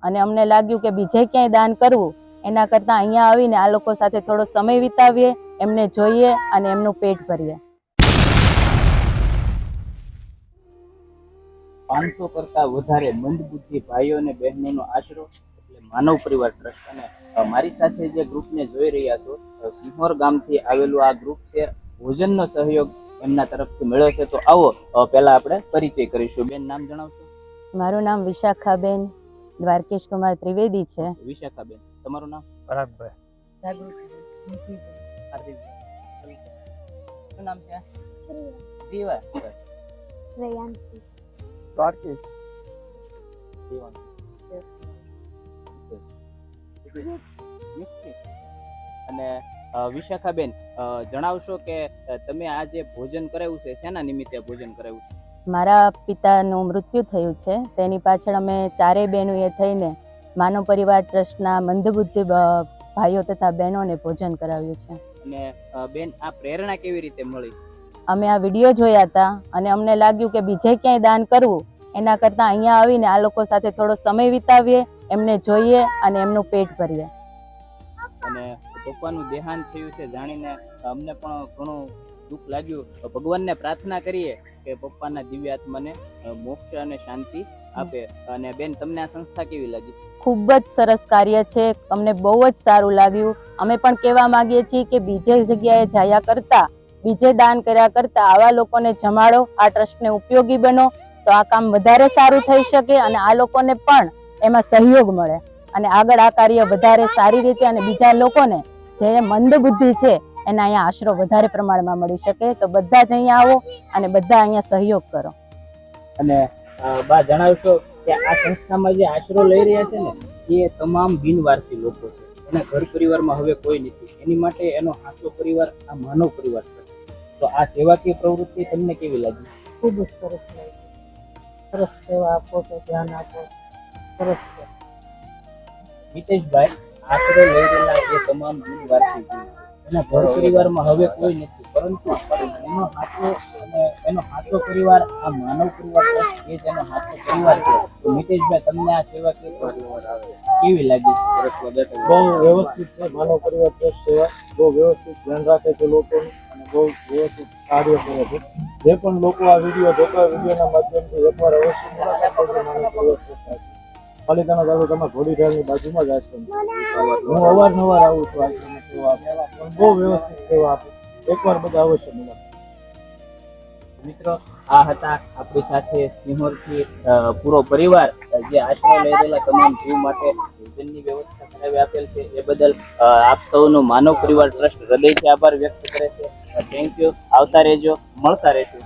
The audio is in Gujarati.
અને અમને લાગ્યું કે બીજે ક્યાંય દાન કરવું એના કરતાં અહીંયા આવીને આ લોકો સાથે થોડો સમય વિતાવીએ, એમને જોઈએ અને એમનું પેટ ભરીએ. 500 કરતા વધારે મંદબુદ્ધિ ભાઈઓ અને બહેનોનો આશરો એટલે માનવ પરિવાર ટ્રસ્ટ. અને મારી સાથે જે ગ્રુપને જોઈ રહ્યા છો, સિંહોર ગામથી આવેલું આ ગ્રુપ છે. ભોજનનો સહયોગ એમના તરફથી મળ્યો છે. તો આવો પહેલા આપણે પરિચય કરીશું. બેન, નામ જણાવશો? મારું નામ વિશાખાબેન દ્વારકેશ કુમાર ત્રિવેદી છે. વિશાખાબેન, તમારું નામ? પરાગભાઈ. શું નામ છે? દીવા. શ્રેયાંશી. દ્વારકેશ. અને વિશાખાબેન, જણાવશો કે તમે આ જે ભોજન કરાવ્યું છે, શેના નિમિત્તે ભોજન કરાવ્યું છે? મારા પિતાનું મૃત્યુ થયું છે, તેની પાછળ અમે ચારેય બહેનોએ થઈને માનવ પરિવાર ટ્રસ્ટના મંદબુદ્ધિ ભાઈઓ તથા બહેનોને ભોજન કરાવ્યું છે. અને બેન, આ પ્રેરણા કેવી રીતે મળી? અમે આ વિડીયો જોયા હતા અને અમને લાગ્યું કે બીજે ક્યાંય દાન કરવું એના કરતાં અહીંયા આવીને આ લોકો સાથે થોડો સમય વિતાવીએ, એમને જોઈએ અને એમનું પેટ ભરીએ. અને પપ્પાનું દેહાંત થયું છે જાણીને અમને પણ ઘણું દુઃખ લાગ્યું. ભગવાનને પ્રાર્થના કરીએ કે પપ્પાના દિવ્ય આત્માને મોક્ષ અને શાંતિ આપે. અને બેન, તમને આ સંસ્થા કેવી લાગી? ખૂબ જ સરસ કાર્ય છે, અમને બહુ જ સારું લાગ્યું. અમે પણ કહેવા માંગીએ છીએ કે બીજે જગ્યાએ જાયા કરતા, બીજે દાન કર્યા કરતા આવા લોકોને જમાડો, આ ટ્રસ્ટને ઉપયોગી બનો, તો આ કામ વધારે સારું થઈ શકે અને આ લોકોને પણ એમાં સહયોગ મળે અને આગળ આ કાર્ય વધારે સારી રીતે અને બીજા લોકોને જે મંદ બુદ્ધિ છે એના અહીંયા આશરો વધારે પ્રમાણમાં મળી શકે. તો બધા જ અહીંયા આવો અને બધા અહીંયા સહયોગ કરો. અને બા, જણાવશો કે આ સંસ્થામાં જે આશરો લઈ રહ્યા છે ને, એ તમામ બિનવારસી લોકો છે. એના ઘર પરિવારમાં હવે કોઈ નથી. એની માટે એનો સાચો પરિવાર આ માનવ પરિવાર છે. તો આ સેવાકીય પ્રવૃત્તિ તમને કેવી લાગી? ખૂબ જ સરસ લાગી. સરસ સેવા આપો છો, ધ્યાન આપો, સરસ છે. મિતેશભાઈ, આશરો લઈ રહેલા એ તમામ બિનવારસી જીવ, એના ઘર પરિવારમાં હવે કોઈ નથી, પરંતુ એનો સાચો પરિવાર આ માનવ પરિવાર છે, એ જ એનો સાચો પરિવાર છે. તો મિતેશભાઈ, તમને આ સેવા કેવી લાગી? બહુ વ્યવસ્થિત છે. માનવ પરિવાર ટ્રસ્ટ સેવા બહુ વ્યવસ્થિત ધ્યાન રાખે છે લોકોનું અને બહુ વ્યવસ્થિત કાર્ય કરે છે. જે પણ લોકો આ વિડીયો જોતા હોય, વિડીયોના માધ્યમથી એકવાર અવશ્ય મુલાકાત કરજો માનવ પરિવાર ટ્રસ્ટ. પાલિતાણા તાલુકામાં ઘોડીઢાળની બાજુમાં જ આશ્રમ છે. હું અવારનવાર આવું છું આશ્રમ સેવા આપવા, પણ બહુ વ્યવસ્થિત સેવા આપું. એકવાર બધા અવશ્ય મુલાકાત. મિત્રો, આ હતા આપણી સાથે સિંહોરથી પૂરો પરિવાર જે આશરો લઈ રહેલા તમામ જીવ માટે ભોજનની વ્યવસ્થા કરાવી આપેલ છે. એ બદલ આપ સૌનો માનવ પરિવાર ટ્રસ્ટ હૃદયથી આભાર વ્યક્ત કરે છે. Thank you. આવતા રહેજો, મળતા રહેજો.